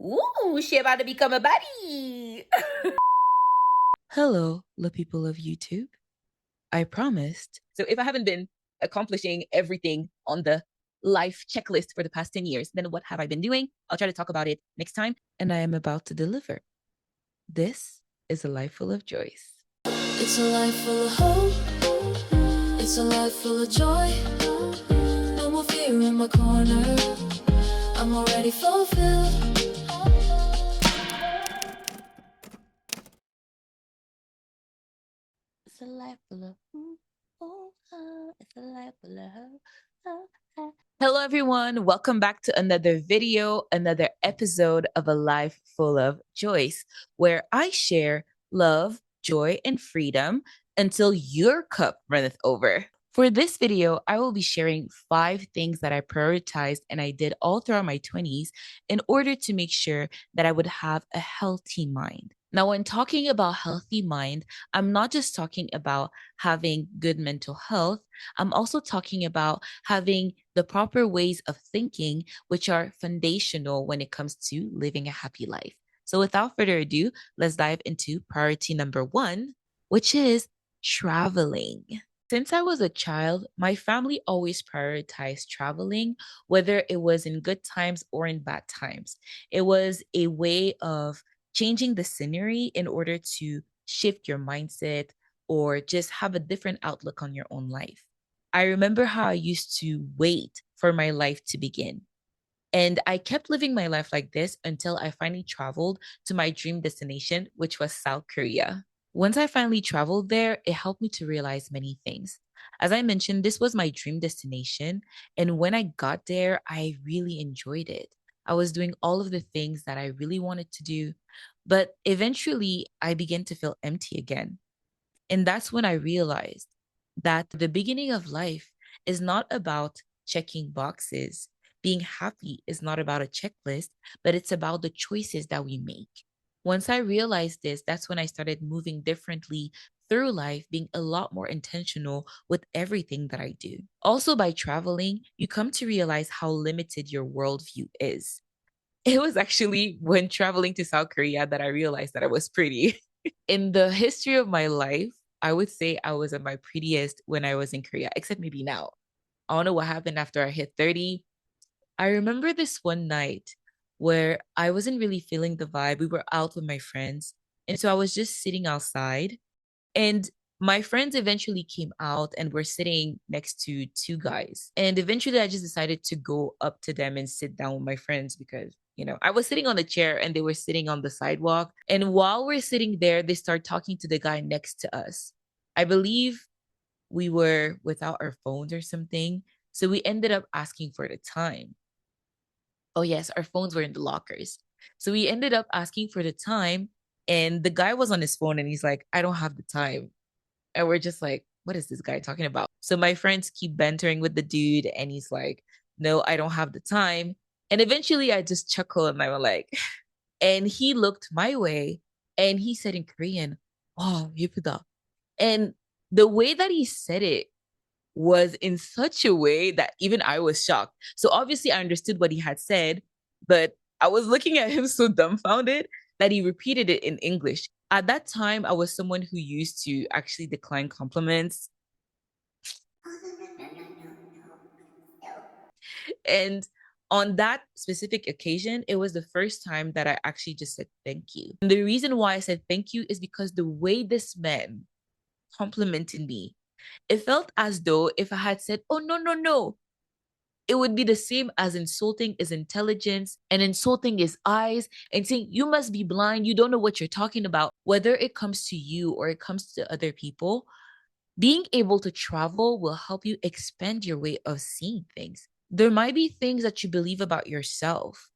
Ooh, she about to become a buddy. Hello, the people of YouTube. I promised. So if I haven't been accomplishing everything on the life checklist for the past 10 years, then what have I been doing? I'll try to talk about it next time. And I am about to deliver. This is a life full of joys. It's a life full of hope. It's a life full of joy. No more fear in my corner. I'm already fulfilled. It's a life full of it's a life full of Hello everyone, welcome back to another video, another episode of A Life Full of Joys, where I share love, joy, and freedom until your cup runneth over. For this video, I will be sharing 5 things that I prioritized and I did all throughout my 20s in order to make sure that I would have a healthy mind. Now, when talking about healthy mind, I'm not just talking about having good mental health. I'm also talking about having the proper ways of thinking, which are foundational when it comes to living a happy life. So without further ado, let's dive into priority number 1, which is traveling. Since I was a child, my family always prioritized traveling, whether it was in good times or in bad times. It was a way of changing the scenery in order to shift your mindset or just have a different outlook on your own life. I remember how I used to wait for my life to begin. And I kept living my life like this until I finally traveled to my dream destination, which was South Korea. Once I finally traveled there, it helped me to realize many things. As I mentioned, this was my dream destination. And when I got there, I really enjoyed it. I was doing all of the things that I really wanted to do. But eventually, I began to feel empty again. And that's when I realized that the beginning of life is not about checking boxes. Being happy is not about a checklist, but it's about the choices that we make. Once I realized this, that's when I started moving differently through life, being a lot more intentional with everything that I do. Also, by traveling, you come to realize how limited your worldview is. It was actually when traveling to South Korea that I realized that I was pretty. In the history of my life, I would say I was at my prettiest when I was in Korea, except maybe now. I don't know what happened after I hit 30. I remember this one night where I wasn't really feeling the vibe. We were out with my friends. And so I was just sitting outside. And my friends eventually came out and were sitting next to 2 guys. And eventually I just decided to go up to them and sit down with my friends because, I was sitting on the chair and they were sitting on the sidewalk. And while we're sitting there, they start talking to the guy next to us. I believe we were without our phones or something. So we ended up asking for the time. Oh, yes, our phones were in the lockers. So we ended up asking for the time. And the guy was on his phone and he's like, I don't have the time. And we're just like, what is this guy talking about? So my friends keep bantering with the dude, and he's like, no, I don't have the time. And eventually I just chuckle and I was like, and he looked my way and he said in Korean, oh, 예쁘다. And the way that he said it was in such a way that even I was shocked. So obviously I understood what he had said, but I was looking at him so dumbfounded that he repeated it in English. At that time, I was someone who used to actually decline compliments. And on that specific occasion, it was the first time that I actually just said thank you. And the reason why I said thank you is because the way this man complimented me, it felt as though if I had said, oh, no, no, no, it would be the same as insulting his intelligence and insulting his eyes and saying, you must be blind. You don't know what you're talking about. Whether it comes to you or it comes to other people, being able to travel will help you expand your way of seeing things. There might be things that you believe about yourself.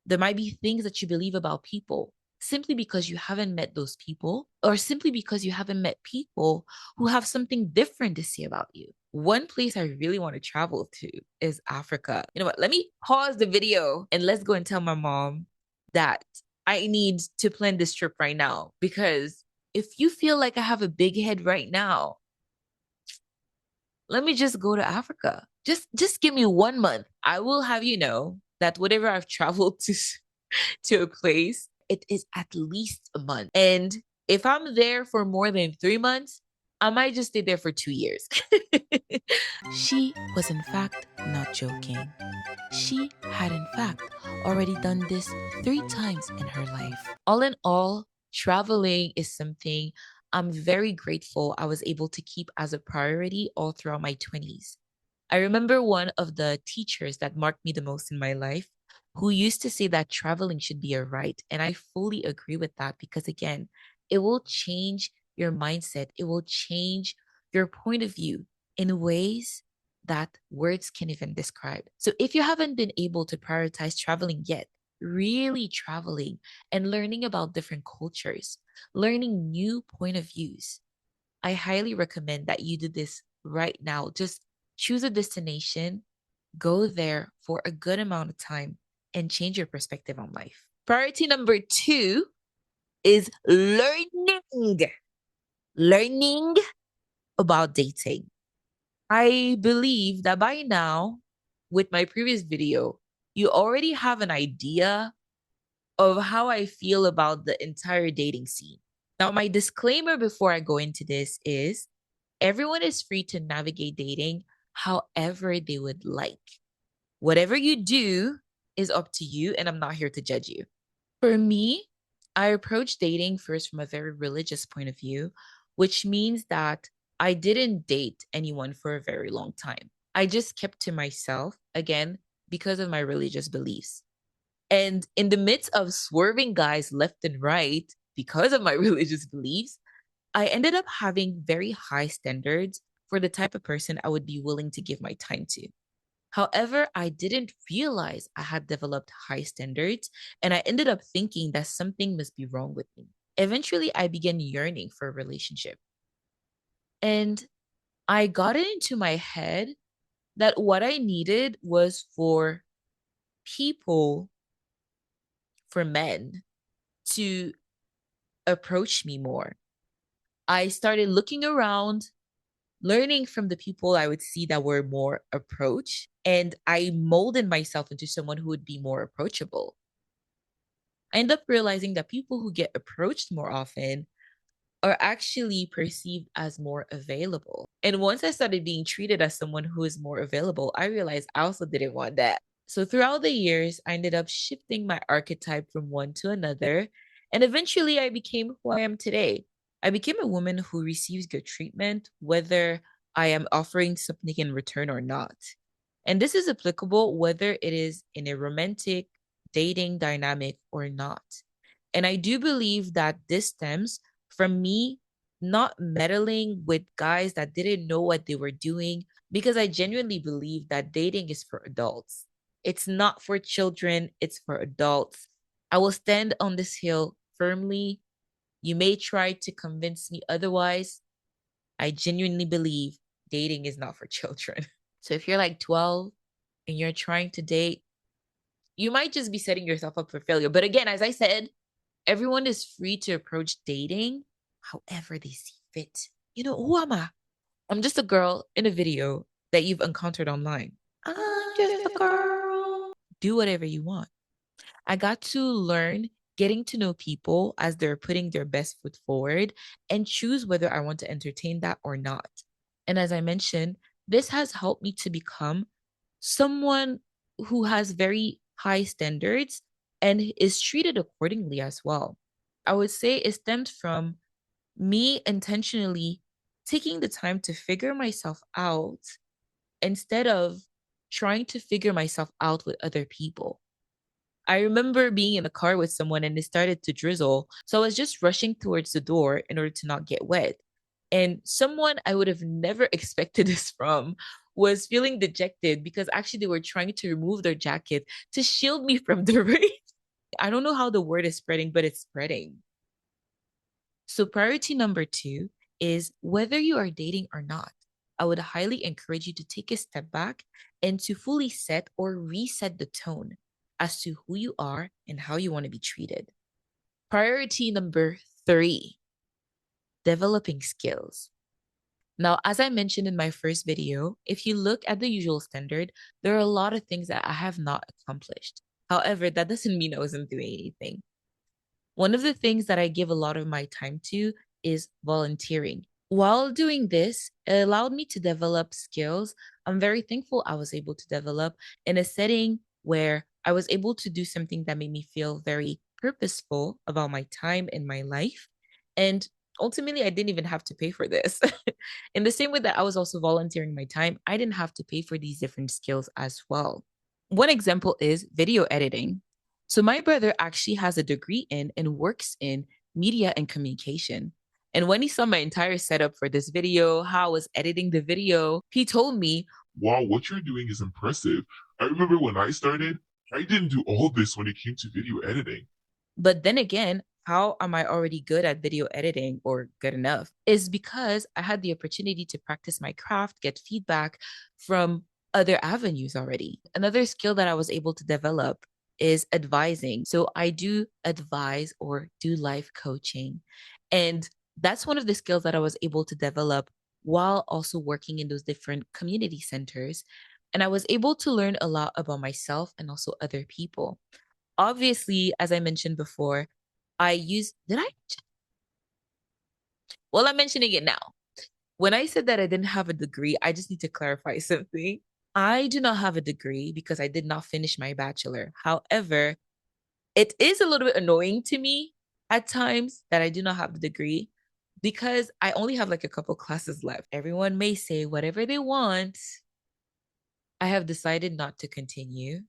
There might be things that you believe about people simply because you haven't met those people, or simply because you haven't met people who have something different to say about you. One place I really want to travel to is Africa. You know what? Let me pause the video and let's go and tell my mom that I need to plan this trip right now, because if you feel like I have a big head right now, let me just go to Africa. Just give me 1 month. I will have you know that whatever I've traveled to to a place, it is at least a month. And if I'm there for more than 3 months, I might just stay there for 2 years. She was, in fact, not joking. She had, in fact, already done this 3 times in her life. All in all, traveling is something I'm very grateful I was able to keep as a priority all throughout my 20s. I remember one of the teachers that marked me the most in my life who used to say that traveling should be a right. And I fully agree with that because, again, it will change your mindset, it will change your point of view in ways that words can even describe. So, if you haven't been able to prioritize traveling yet, really traveling and learning about different cultures, learning new point of views, I highly recommend that you do this right now. Just choose a destination, go there for a good amount of time, and change your perspective on life. Priority number 2 is learning. Learning about dating. I believe that by now, with my previous video, you already have an idea of how I feel about the entire dating scene. Now, my disclaimer before I go into this is everyone is free to navigate dating however they would like. Whatever you do is up to you, and I'm not here to judge you. For me, I approach dating first from a very religious point of view, which means that I didn't date anyone for a very long time. I just kept to myself, again, because of my religious beliefs. And in the midst of swerving guys left and right because of my religious beliefs, I ended up having very high standards for the type of person I would be willing to give my time to. However, I didn't realize I had developed high standards, and I ended up thinking that something must be wrong with me. Eventually, I began yearning for a relationship. And I got it into my head that what I needed was for people, for men, to approach me more. I started looking around, learning from the people I would see that were more approach, and I molded myself into someone who would be more approachable. I end up realizing that people who get approached more often are actually perceived as more available. And once I started being treated as someone who is more available, I realized I also didn't want that. So throughout the years, I ended up shifting my archetype from one to another. And eventually, I became who I am today. I became a woman who receives good treatment, whether I am offering something in return or not. And this is applicable whether it is in a romantic, dating dynamic or not. And I do believe that this stems from me not meddling with guys that didn't know what they were doing because I genuinely believe that dating is for adults. It's not for children, it's for adults. I will stand on this hill firmly. You may try to convince me otherwise. I genuinely believe dating is not for children. So if you're like 12 and you're trying to date, you might just be setting yourself up for failure. But again, as I said, everyone is free to approach dating however they see fit. You know, who am I? I'm just a girl in a video that you've encountered online. I'm just a girl. Do whatever you want. I got to learn getting to know people as they're putting their best foot forward and choose whether I want to entertain that or not. And as I mentioned, this has helped me to become someone who has very high standards and is treated accordingly as well. I would say it stemmed from me intentionally taking the time to figure myself out instead of trying to figure myself out with other people. I remember being in a car with someone and it started to drizzle. So I was just rushing towards the door in order to not get wet. And someone I would have never expected this from was feeling dejected because actually they were trying to remove their jacket to shield me from the rain. I don't know how the word is spreading, but it's spreading. So priority number 2 is whether you are dating or not. I would highly encourage you to take a step back and to fully set or reset the tone as to who you are and how you want to be treated. Priority number 3, developing skills. Now, as I mentioned in my first video, if you look at the usual standard, there are a lot of things that I have not accomplished. However, that doesn't mean I wasn't doing anything. One of the things that I give a lot of my time to is volunteering. While doing this, it allowed me to develop skills I'm very thankful I was able to develop in a setting where I was able to do something that made me feel very purposeful about my time and my life. And ultimately, I didn't even have to pay for this. In the same way that I was also volunteering my time, I didn't have to pay for these different skills as well. One example is video editing. So, my brother actually has a degree in and works in media and communication. And when he saw my entire setup for this video, how I was editing the video, he told me, wow, what you're doing is impressive. I remember when I started, I didn't do all this when it came to video editing. but then again, how am I already good at video editing or good enough? Is because I had the opportunity to practice my craft, get feedback from other avenues already. Another skill that I was able to develop is advising. So I do advise or do life coaching. And that's one of the skills that I was able to develop while also working in those different community centers. And I was able to learn a lot about myself and also other people. Obviously, as I mentioned before, I use, did I? Well, I'm mentioning it now. When I said that I didn't have a degree, I just need to clarify something. I do not have a degree because I did not finish my bachelor. However, it is a little bit annoying to me at times that I do not have the degree because I only have like a couple classes left. Everyone may say whatever they want. I have decided not to continue,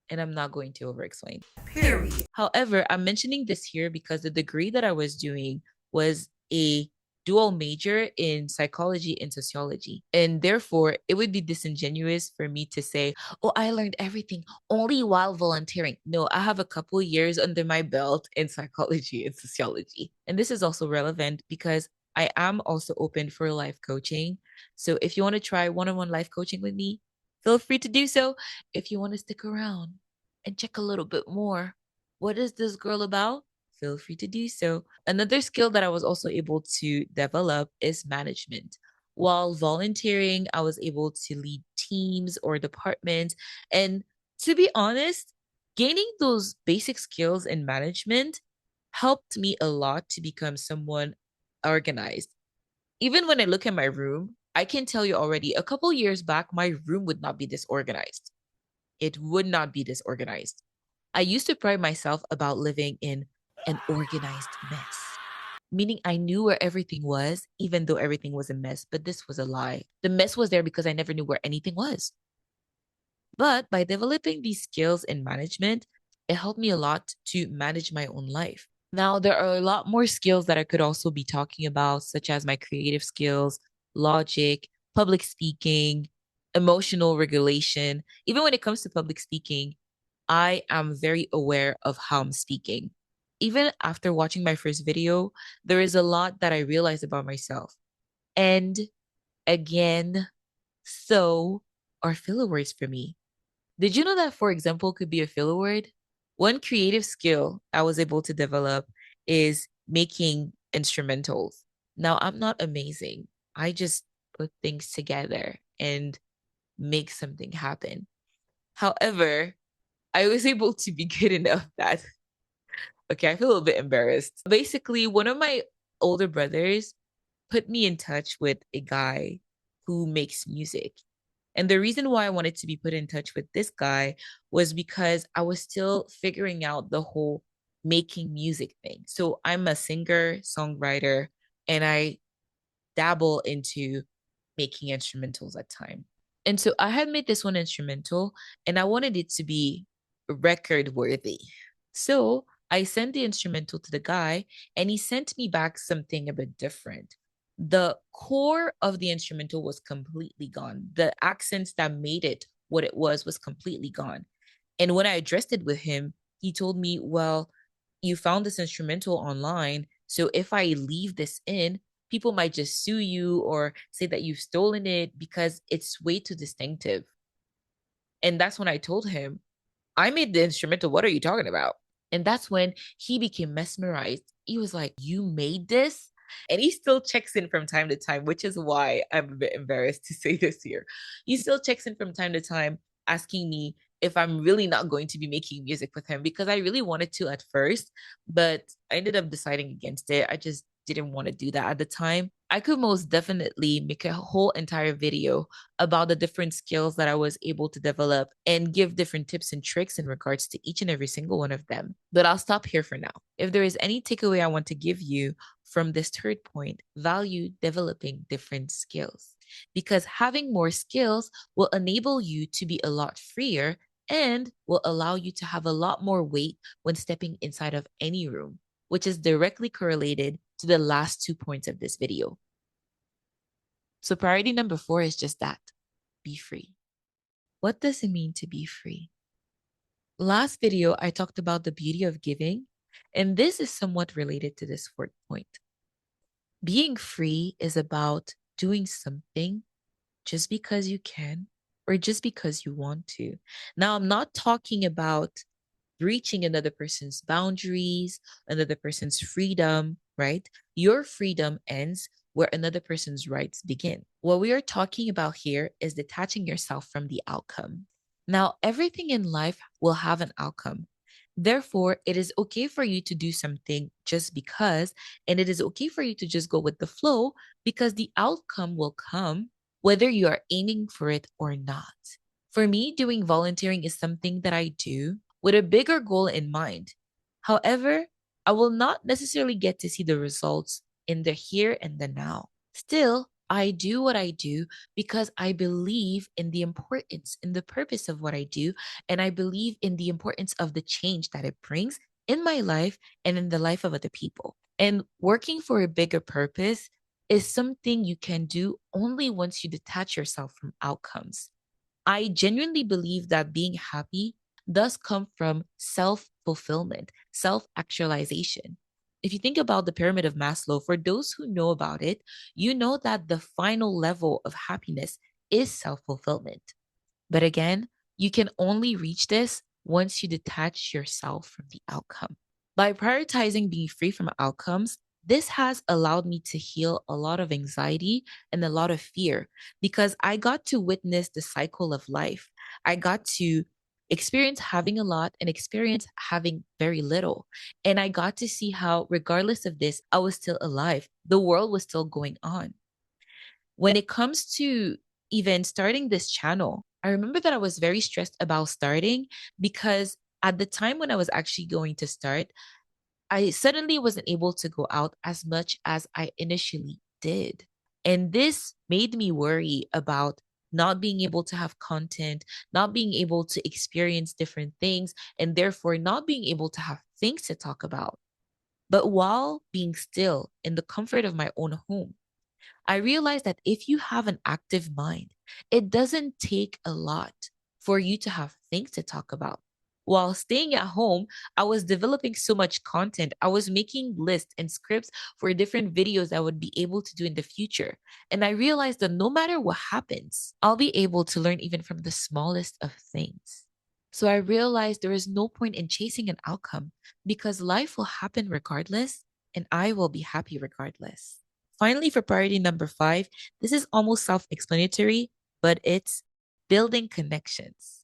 and I'm not going to over explain. Period. However, I'm mentioning this here because the degree that I was doing was a dual major in psychology and sociology. And therefore, it would be disingenuous for me to say, oh, I learned everything only while volunteering. No, I have a couple years under my belt in psychology and sociology. And this is also relevant because I am also open for life coaching. So if you want to try one-on-one life coaching with me, feel free to do so. If you want to stick around and check a little bit more, what is this girl about? Feel free to do so. Another skill that I was also able to develop is management. While volunteering, I was able to lead teams or departments. And to be honest, gaining those basic skills in management helped me a lot to become someone organized. Even when I look at my room, I can tell you already a couple years back, my room would not be disorganized. It would not be disorganized. I used to pride myself about living in an organized mess, meaning I knew where everything was, even though everything was a mess. But this was a lie. The mess was there because I never knew where anything was. But by developing these skills in management, it helped me a lot to manage my own life. Now, there are a lot more skills that I could also be talking about, such as my creative skills, logic, public speaking, emotional regulation. Even when it comes to public speaking, I am very aware of how I'm speaking. Even after watching my first video, there is a lot that I realized about myself. And again, so are filler words for me. Did you know that, for example, could be a filler word? One creative skill I was able to develop is making instrumentals. Now, I'm not amazing. I just put things together and make something happen. However, I was able to be good enough that, okay, I feel a little bit embarrassed. Basically, one of my older brothers put me in touch with a guy who makes music. And the reason why I wanted to be put in touch with this guy was because I was still figuring out the whole making music thing. So I'm a singer, songwriter, and I dabble into making instrumentals at time. And so I had made this one instrumental and I wanted it to be record worthy. So I sent the instrumental to the guy and he sent me back something a bit different. The core of the instrumental was completely gone. The accents that made it what it was completely gone. And when I addressed it with him, he told me, well, you found this instrumental online. So if I leave this in, people might just sue you or say that you've stolen it because it's way too distinctive. And that's when I told him, I made the instrumental. What are you talking about? And that's when he became mesmerized. He was like, you made this? And he still checks in from time to time, which is why I'm a bit embarrassed to say this here. He still checks in from time to time asking me if I'm really not going to be making music with him, because I really wanted to at first, but I ended up deciding against it. I just didn't want to do that at the time. I could most definitely make a whole entire video about the different skills that I was able to develop and give different tips and tricks in regards to each and every single one of them. But I'll stop here for now. If there is any takeaway I want to give you from this third point, value developing different skills. Because having more skills will enable you to be a lot freer and will allow you to have a lot more weight when stepping inside of any room, which is directly correlated to the last 2 points of this video. So priority number 4 is just that: be free. What does it mean to be free? Last video, I talked about the beauty of giving, and this is somewhat related to this fourth point. Being free is about doing something just because you can or just because you want to. Now, I'm not talking about breaching another person's boundaries, another person's freedom, right? Your freedom ends where another person's rights begin. What we are talking about here is detaching yourself from the outcome. Now, everything in life will have an outcome. Therefore, it is okay for you to do something just because, and it is okay for you to just go with the flow because the outcome will come whether you are aiming for it or not. For me, doing volunteering is something that I do with a bigger goal in mind. However, I will not necessarily get to see the results in the here and the now. Still, I do what I do because I believe in the importance, in the purpose of what I do, and I believe in the importance of the change that it brings in my life and in the life of other people. And working for a bigger purpose is something you can do only once you detach yourself from outcomes. I genuinely believe that being happy does come from self-fulfillment, self-actualization. If you think about the pyramid of Maslow, for those who know about it, you know that the final level of happiness is self-fulfillment. But again, you can only reach this once you detach yourself from the outcome. By prioritizing being free from outcomes, this has allowed me to heal a lot of anxiety and a lot of fear because I got to witness the cycle of life. I got to experience having a lot and experience having very little. And I got to see how, regardless of this, I was still alive. The world was still going on. When it comes to even starting this channel, I remember that I was very stressed about starting because at the time when I was actually going to start, I suddenly wasn't able to go out as much as I initially did. And this made me worry about not being able to have content, not being able to experience different things, and therefore not being able to have things to talk about. But while being still in the comfort of my own home, I realized that if you have an active mind, it doesn't take a lot for you to have things to talk about. While staying at home, I was developing so much content. I was making lists and scripts for different videos I would be able to do in the future. And I realized that no matter what happens, I'll be able to learn even from the smallest of things. So I realized there is no point in chasing an outcome because life will happen regardless, and I will be happy regardless. Finally, for priority number 5, this is almost self-explanatory, but it's building connections.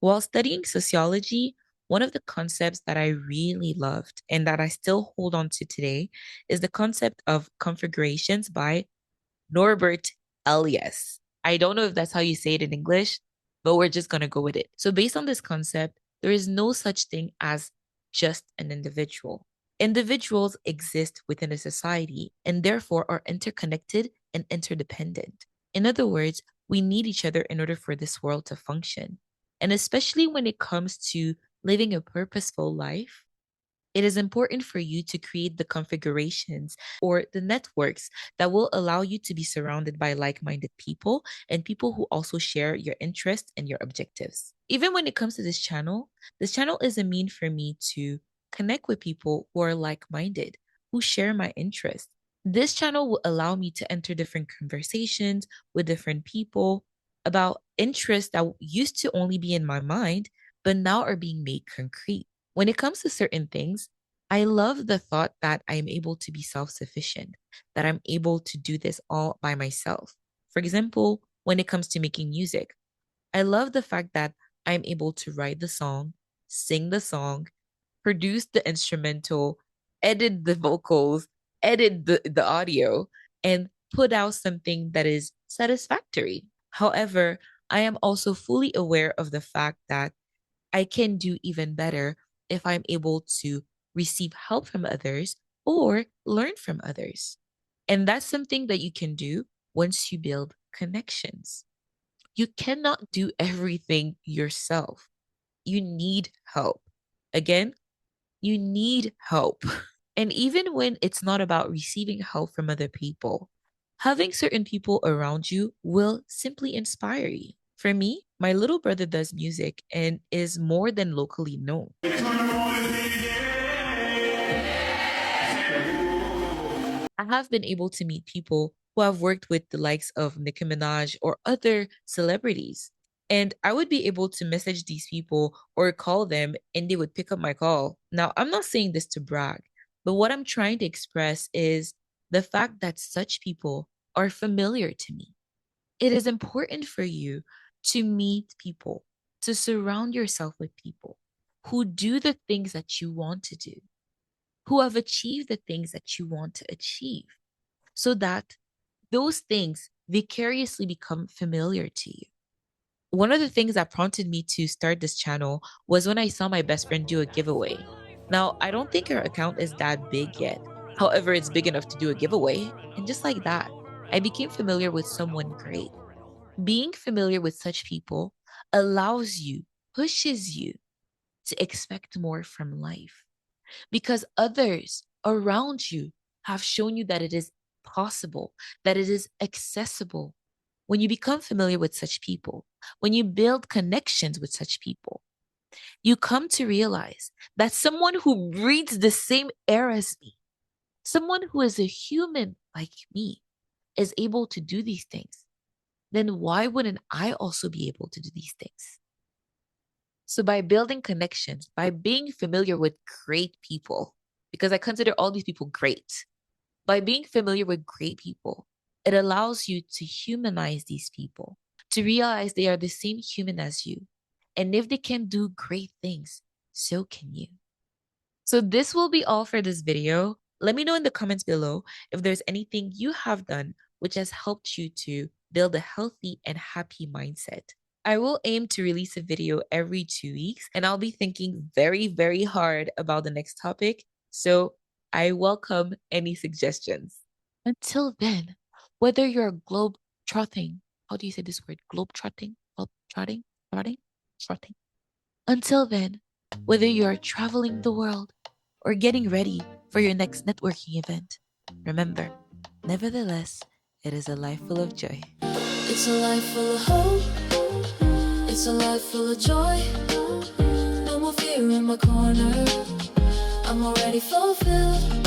While studying sociology, one of the concepts that I really loved and that I still hold on to today is the concept of configurations by Norbert Elias. I don't know if that's how you say it in English, but we're just going to go with it. So based on this concept, there is no such thing as just an individual. Individuals exist within a society and therefore are interconnected and interdependent. In other words, we need each other in order for this world to function. And especially when it comes to living a purposeful life, it is important for you to create the configurations or the networks that will allow you to be surrounded by like-minded people and people who also share your interests and your objectives. Even when it comes to this channel is a mean for me to connect with people who are like-minded, who share my interests. This channel will allow me to enter different conversations with different people about interests that used to only be in my mind, but now are being made concrete. When it comes to certain things, I love the thought that I'm able to be self-sufficient, that I'm able to do this all by myself. For example, when it comes to making music, I love the fact that I'm able to write the song, sing the song, produce the instrumental, edit the vocals, edit the audio, and put out something that is satisfactory. However, I am also fully aware of the fact that I can do even better if I'm able to receive help from others or learn from others. And that's something that you can do once you build connections. You cannot do everything yourself. You need help. Again, you need help. And even when it's not about receiving help from other people, having certain people around you will simply inspire you. For me, my little brother does music and is more than locally known. I have been able to meet people who have worked with the likes of Nicki Minaj or other celebrities. And I would be able to message these people or call them and they would pick up my call. Now, I'm not saying this to brag, but what I'm trying to express is the fact that such people are familiar to me. It is important for you to meet people, to surround yourself with people who do the things that you want to do, who have achieved the things that you want to achieve, so that those things vicariously become familiar to you. One of the things that prompted me to start this channel was when I saw my best friend do a giveaway. Now, I don't think her account is that big yet. However, it's big enough to do a giveaway. And just like that, I became familiar with someone great. Being familiar with such people allows you, pushes you to expect more from life, because others around you have shown you that it is possible, that it is accessible. When you become familiar with such people, when you build connections with such people, you come to realize that someone who breathes the same air as me, someone who is a human like me, is able to do these things. Then why wouldn't I also be able to do these things? So by building connections, by being familiar with great people, because I consider all these people great, by being familiar with great people, it allows you to humanize these people, to realize they are the same human as you. And if they can do great things, so can you. So this will be all for this video. Let me know in the comments below if there's anything you have done which has helped you to build a healthy and happy mindset. I will aim to release a video every 2 weeks, and I'll be thinking very, very hard about the next topic. So I welcome any suggestions. Until then, whether you're globe-trotting, how do you say this word? Globe-trotting? Globe-trotting? Trotting? Until then, whether you're traveling the world or getting ready for your next networking event, remember, nevertheless, it is a life full of joy. It's a life full of hope. It's a life full of joy. No more fear in my corner. I'm already fulfilled.